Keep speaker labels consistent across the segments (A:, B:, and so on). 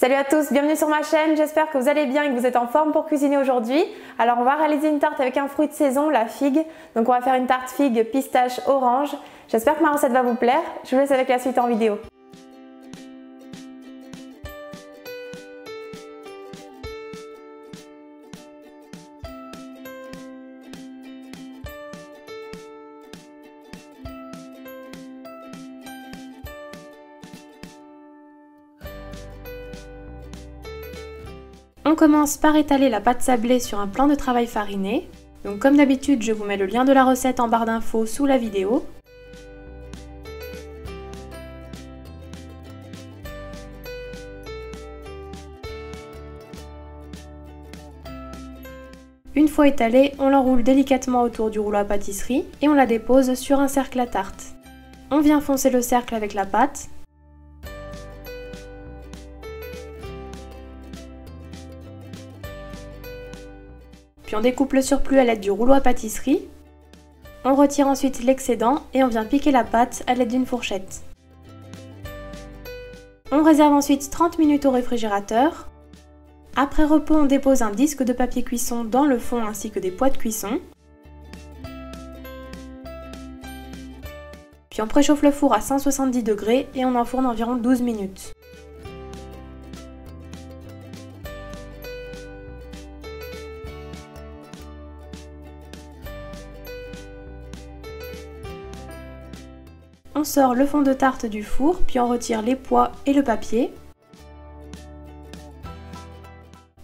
A: Salut à tous, bienvenue sur ma chaîne, j'espère que vous allez bien et que vous êtes en forme pour cuisiner aujourd'hui. Alors on va réaliser une tarte avec un fruit de saison, la figue. Donc on va faire une tarte figue pistache orange. J'espère que ma recette va vous plaire, je vous laisse avec la suite en vidéo. On commence par étaler la pâte sablée sur un plan de travail fariné. Donc comme d'habitude, je vous mets le lien de la recette en barre d'infos sous la vidéo. Une fois étalée, on l'enroule délicatement autour du rouleau à pâtisserie et on la dépose sur un cercle à tarte. On vient foncer le cercle avec la pâte. Puis on découpe le surplus à l'aide du rouleau à pâtisserie. On retire ensuite l'excédent et on vient piquer la pâte à l'aide d'une fourchette. On réserve ensuite 30 minutes au réfrigérateur. Après repos, on dépose un disque de papier cuisson dans le fond ainsi que des pois de cuisson. Puis on préchauffe le four à 170 degrés et on enfourne environ 12 minutes. On sort le fond de tarte du four, puis on retire les pois et le papier.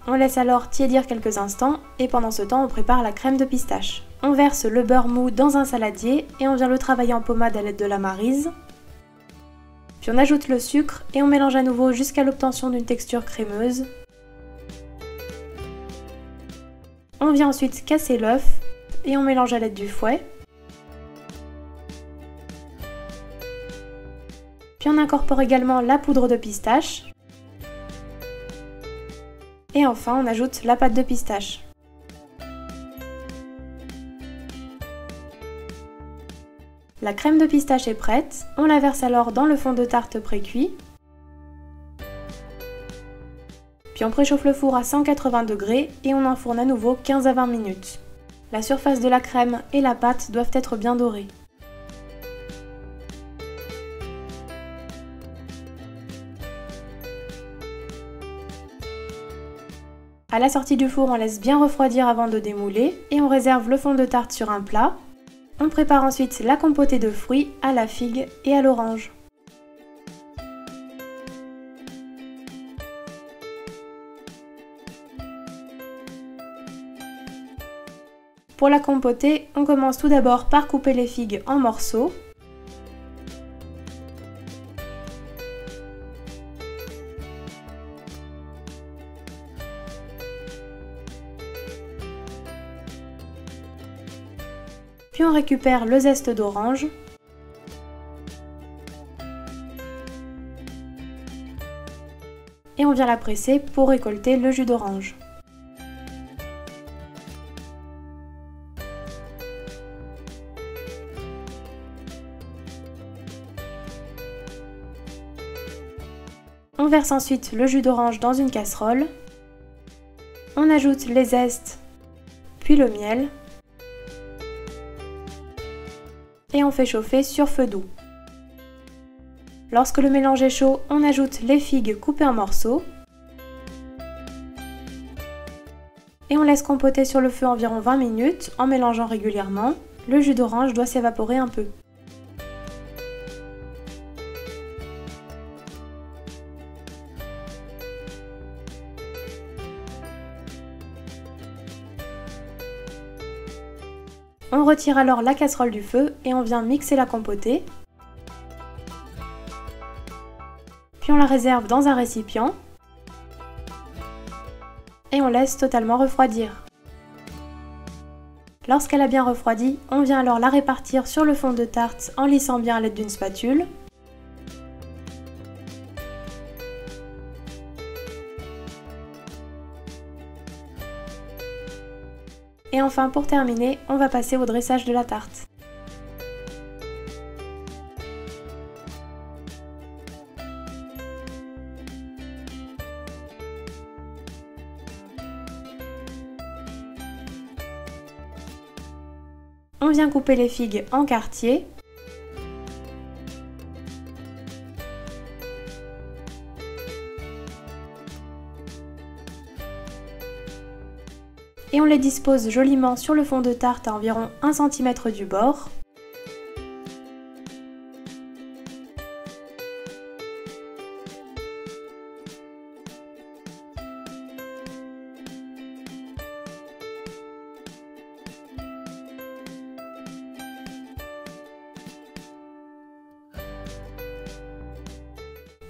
A: On laisse alors tiédir quelques instants et pendant ce temps on prépare la crème de pistache. On verse le beurre mou dans un saladier et on vient le travailler en pommade à l'aide de la maryse. Puis on ajoute le sucre et on mélange à nouveau jusqu'à l'obtention d'une texture crémeuse. On vient ensuite casser l'œuf et on mélange à l'aide du fouet. Puis on incorpore également la poudre de pistache. Et enfin, on ajoute la pâte de pistache. La crème de pistache est prête. On la verse alors dans le fond de tarte pré-cuit. Puis on préchauffe le four à 180 degrés et on enfourne à nouveau 15 à 20 minutes. La surface de la crème et la pâte doivent être bien dorées. À la sortie du four, on laisse bien refroidir avant de démouler et on réserve le fond de tarte sur un plat. On prépare ensuite la compotée de fruits à la figue et à l'orange. Pour la compotée, on commence tout d'abord par couper les figues en morceaux. Puis on récupère le zeste d'orange. Et on vient la presser pour récolter le jus d'orange. On verse ensuite le jus d'orange dans une casserole. On ajoute les zestes, puis le miel. Et on fait chauffer sur feu doux. Lorsque le mélange est chaud, on ajoute les figues coupées en morceaux. Et on laisse compoter sur le feu environ 20 minutes en mélangeant régulièrement. Le jus d'orange doit s'évaporer un peu. On retire alors la casserole du feu et on vient mixer la compotée. Puis on la réserve dans un récipient. Et on laisse totalement refroidir. Lorsqu'elle a bien refroidi, on vient alors la répartir sur le fond de tarte en lissant bien à l'aide d'une spatule. Et enfin, pour terminer, on va passer au dressage de la tarte. On vient couper les figues en quartiers. Et on les dispose joliment sur le fond de tarte à environ 1 cm du bord.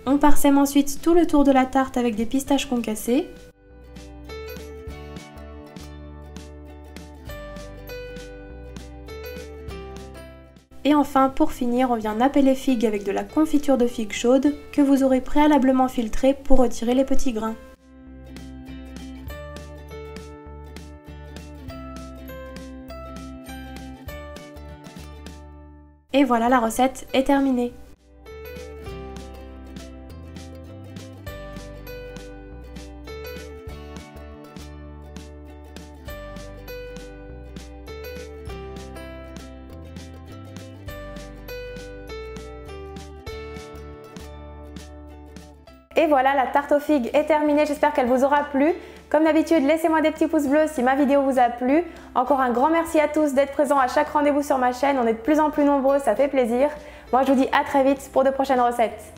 A: On parsème ensuite tout le tour de la tarte avec des pistaches concassées. Et enfin, pour finir, on vient napper les figues avec de la confiture de figues chaude que vous aurez préalablement filtrée pour retirer les petits grains. Et voilà, la recette est terminée. Et voilà, la tarte aux figues est terminée, j'espère qu'elle vous aura plu. Comme d'habitude, laissez-moi des petits pouces bleus si ma vidéo vous a plu. Encore un grand merci à tous d'être présents à chaque rendez-vous sur ma chaîne, on est de plus en plus nombreux, ça fait plaisir. Moi je vous dis à très vite pour de prochaines recettes.